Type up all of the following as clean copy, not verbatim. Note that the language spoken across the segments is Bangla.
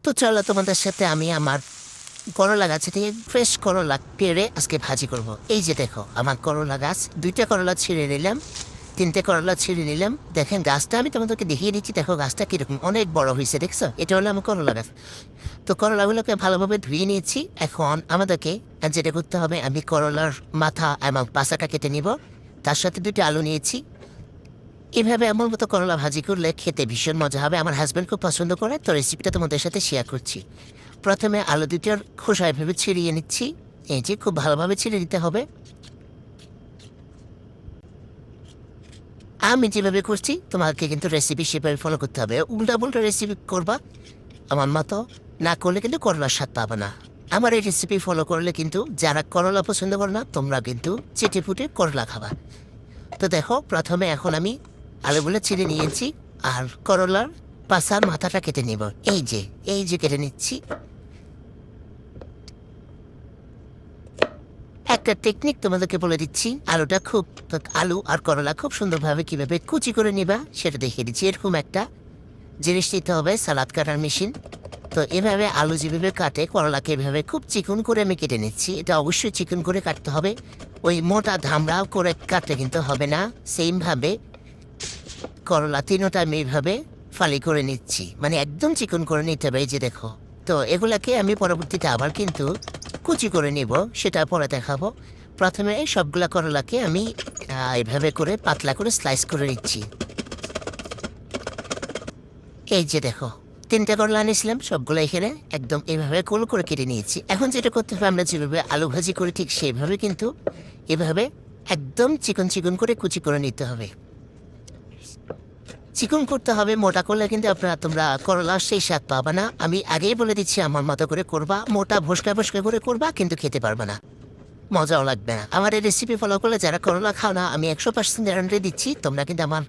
তো চলো তোমাদের সাথে আমি আমার করলা গাছে থেকে ফ্রেশ করলা পেড়ে আজকে ভাজি করব। এই যে দেখো আমার করলা গাছ, 2টা করলা ছিঁড়ে নিলাম, 3টে করলা ছিঁড়ে নিলাম। দেখেন গাছটা আমি তোমাদেরকে দেখিয়ে দিচ্ছি, দেখো গাছটা কিরকম অনেক বড় হয়েছে, দেখছো? এটা হলো আমার করলা গাছ। তো করলাগুলোকে ভালোভাবে ধুয়ে নিয়েছি। এখন আমাদেরকে যেটা করতে হবে, আমি করলার মাথা এবং পাশাটা কেটে নিব, তার সাথে 2টা আলু নিয়েছি। এভাবে এমন মতো করলা ভাজি করলে খেতে ভীষণ মজা হবে। আমার হাজব্যান্ড খুব পছন্দ করে, তো রেসিপিটা তোমাদের সাথে শেয়ার করছি। প্রথমে আলু 2টার খোসা এভাবে ছিঁড়িয়ে নিচ্ছি। এই যে খুব ভালোভাবে ছিঁড়ে দিতে হবে। আমি যেভাবে করছি তোমাকে কিন্তু রেসিপি সেভাবে ফলো করতে হবে। উল্টা পুল্টা রেসিপি করবা আমার মতো না করলে কিন্তু করলার স্বাদ পাবে না। আমার এই রেসিপি ফলো করলে কিন্তু যারা করলা পছন্দ করে না, তোমরা কিন্তু চেটে ফুটে করলা খাবা। তো দেখো প্রথমে এখন আমি আলুগুলো ছিঁড়ে নিয়েছি আর করলার পাশার মাথাটা কেটে নিব। এই যে কেটে নিচ্ছি। একটা টেকনিক তোমাদেরকে বলে দিচ্ছি, আলু আর করলা খুব সুন্দরভাবে কিভাবে কুচি করে নিবা সেটা দেখিয়ে দিচ্ছি। এরকম একটা জিনিস নিতে হবে, সালাদ কাটার মেশিন। তো এভাবে আলু যেভাবে কাটে, করলাকে এভাবে খুব চিকন করে আমি কেটে নিচ্ছি। এটা অবশ্যই চিকন করে কাটতে হবে, ওই মোটা ধামড়াও করে কাটতে কিন্তু হবে না। সেমভাবে করলা 3টা আমি এইভাবে ফালি করে নিচ্ছি, মানে একদম চিকন করে নিতে হবে। এই যে দেখো, তো এগুলাকে আমি পরবর্তীতে আবার কিন্তু কুচি করে নিব, সেটা পরে দেখাবো। প্রথমে এই সবগুলা করলাকে আমি এইভাবে করে পাতলা করে স্লাইস করে নিচ্ছি। এই যে দেখো 3টে করলা আনিয়েছিলাম, সবগুলো এখানে একদম এইভাবে গোল করে কেটে নিয়েছি। এখন যেটা করতে হবে, আমরা যেভাবে আলু ভাজি করি ঠিক সেইভাবে কিন্তু এভাবে একদম চিকন চিকন করে কুচি করে নিতে হবে। চিকন করতে হবে, মোটা করলে কিন্তু তোমরা করলা সেই স্বাদ পাবা না। আমি আগেই বলে দিচ্ছি, আমার মতো করে করবা, মোটা ভস্কা ভস্কা করে করবা, কিন্তু খেতে পারবে না, মজাও লাগবে না। আমার এই রেসিপি ফলো করলে যারা করলা খাও না, আমি 100% গ্যারান্টি দিচ্ছি, তোমরা কিন্তু আমার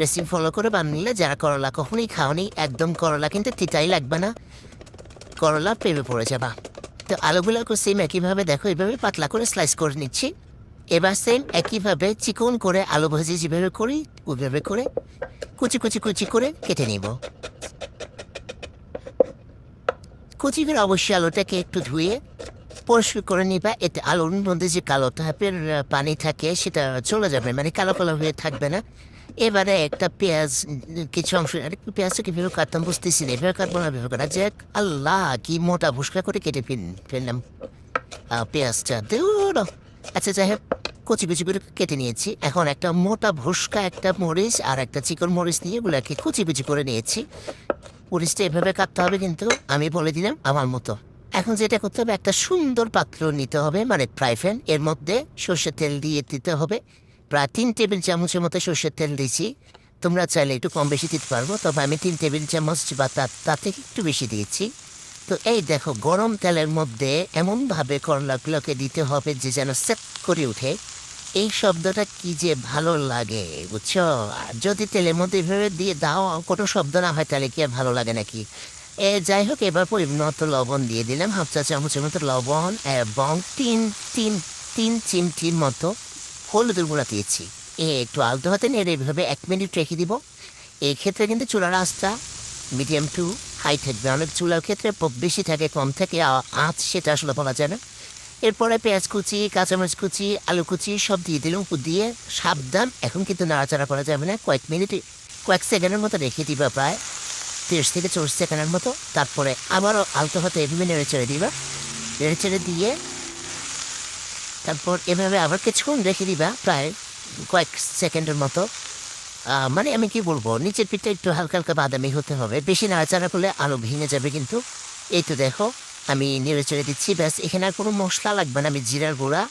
রেসিপি ফলো করে বানিয়ে যারা করলা কখনোই খাওনি, একদম করলা কিন্তু তিতাই লাগবে না, করলা প্রেমে পড়ে যাবা। তো আলুগুলোকে সেম একইভাবে দেখো এইভাবে পাতলা করে স্লাইস করে নিচ্ছি। এবার সেম একইভাবে চিকন করে আলু ভাজি যেভাবে করি ওইভাবে করে কুচি কুচি কুচি করে কেটে নিব। কুচি করে অবশ্যই আলুটাকে একটু ধুয়ে পরিষ্কার করে নিবা, এতে আলুর মধ্যে যে কালো টাইপের পানি থাকে সেটা চলে যাবে, মানে কালো কালো হয়ে থাকবে না। এবারে একটা পেঁয়াজ, কিছু অংশ একটু পেঁয়াজটা কীভাবে কাটতাম বুঝতেছি না, এভাবে কাটবো না ভেবে কাটা যে আল্লাহ কি মোটা ভুসকা করে কেটে ফেললাম পেঁয়াজটা দৌড়ো। আচ্ছা যাই হোক, কচি কুচি করে কেটে নিয়েছি। এখন একটা মোটা ভুসকা, একটা মরিচ আর একটা চিকন মরিচ নিয়ে এগুলোকে কুচি কুচি করে নিয়েছি। মরিচটা এভাবে কাটতে হবে কিন্তু, আমি বলে দিলাম আমার মতো। এখন যেটা করতে হবে, একটা সুন্দর পাত্র নিতে হবে, মানে ফ্রাই প্যান, এর মধ্যে সর্ষের তেল দিয়ে দিতে হবে। প্রায় 3 টেবিল চামচের মতো সর্ষের তেল দিয়েছি। তোমরা চাইলে একটু কম বেশি দিতে পারবো, তবে আমি 3 টেবিল চামচ বা তার থেকে একটু বেশি দিয়েছি। তো এই দেখো গরম তেলের মধ্যে এমনভাবে করলাগুলোকে দিতে হবে যে যেন সেট করে উঠে। এই শব্দটা কি যে ভালো লাগে, বুঝছো? আর যদি তেলের মধ্যে এভাবে দিয়ে দাও, কোনো শব্দ না হয়, তাহলে কি আর ভালো লাগে নাকি? যাই হোক, এবার পরিমাণ মতো লবণ দিয়ে দিলাম, 1/2 চা চামচের মতো লবণ, এবং তিন তিন তিন চিমটির মতো হলুদের গুঁড়া দিয়েছি। একটু আলতো হাতে নেড়ে এভাবে 1 মিনিট রেখে দিব। এই ক্ষেত্রে কিন্তু চুলার আঁচটা মিডিয়াম টু হাই থাকবে। অনেক চুলার ক্ষেত্রে বেশি থাকে কম থাকে, আঁচ সেটা আসলে বলা যায় না। এরপরে পেঁয়াজ কুচি, কাঁচামরিচ কুচি, আলু কুচি সব দিয়ে দিলাম। দিয়ে সাবধান, এখন কিন্তু নাড়াচাড়া করা যাবে না, কয়েক সেকেন্ডের মতো রেখে দিবা, প্রায় 30 থেকে 40 সেকেন্ডের মতো। তারপরে আবারও আলতো হাতে এভাবে নেড়ে চেড়ে দিবা, নেড়ে চেড়ে দিয়ে তারপর এভাবে আবার কিছুক্ষণ রেখে দিবা, প্রায় কয়েক সেকেন্ডের মতো। মানে আমি কি বলবো, নিচের পিঠটা একটু হালকা হালকা বাদামি হতে হবে, বেশি নাড়াচাড়া করলে আলু ভেঙে যাবে কিন্তু। এই তো দেখো আমি নেড়ে চেড়ে দিচ্ছি, ব্যাস। এখানে আর কোনো মশলা লাগবে না, আমি জিরার গুঁড়া,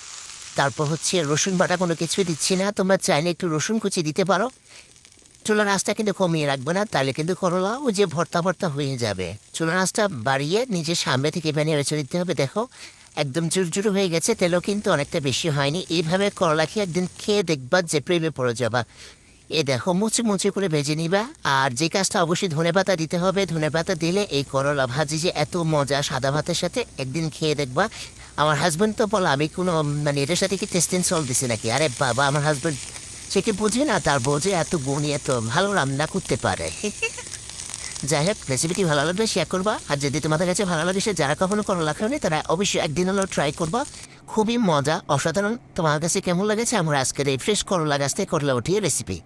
তারপর হচ্ছে রসুন বাটা কোনো কিছুই দিচ্ছি না। তোমরা চাইলে একটু রসুন কুচি দিতে পারো। চুলার আঁচটা কিন্তু কমিয়ে রাখবে না, তাহলে কিন্তু করলা ও যে ভর্তা ভর্তা হয়ে যাবে। চুলার আঁচটা বাড়িয়ে নিজের সামনে থেকে নেড়ে চেড়ে দিতে হবে। দেখো একদম জুরজুরু হয়ে গেছে, তেলও কিন্তু অনেকটা বেশি হয়নি। এইভাবে করলা খেয়ে একদিন খেয়ে দেখবা যে প্রেমে পড়ে যাবা। দেখো মুচি মুচি করে ভেজে নিবা। আর যে কাজটা অবশ্যই ধনেপাতা দিতে হবে, ধনেপাতা দিলে এই করলা ভাজি যে এত মজা, সাদা ভাতের সাথে একদিন খেয়ে দেখবা। আমার হাজব্যান্ড তো বলো আমি কোনো মানে এটার সাথে কি টেস্টিং সল্ট দিছি নাকি? আরে বাবা, আমার হাজব্যান্ড সে কি বোঝে না, তার বোঝে এত গুণী, এত ভালো রান্না করতে পারে। যাই হোক রেসিপিটি ভালো লাগবে শেয়ার করবা, আর যদি তোমাদের কাছে ভালো লাগে সে যারা কখনো করলা খাওনি তারা অবশ্যই একদিন হলেও ট্রাই করবা। খুবই মজা, অসাধারণ। তোমার কাছে কেমন লেগেছে আমার আজকের এই ফ্রেশ করলা গাছ থেকে করলা উঠিয়ে রেসিপি?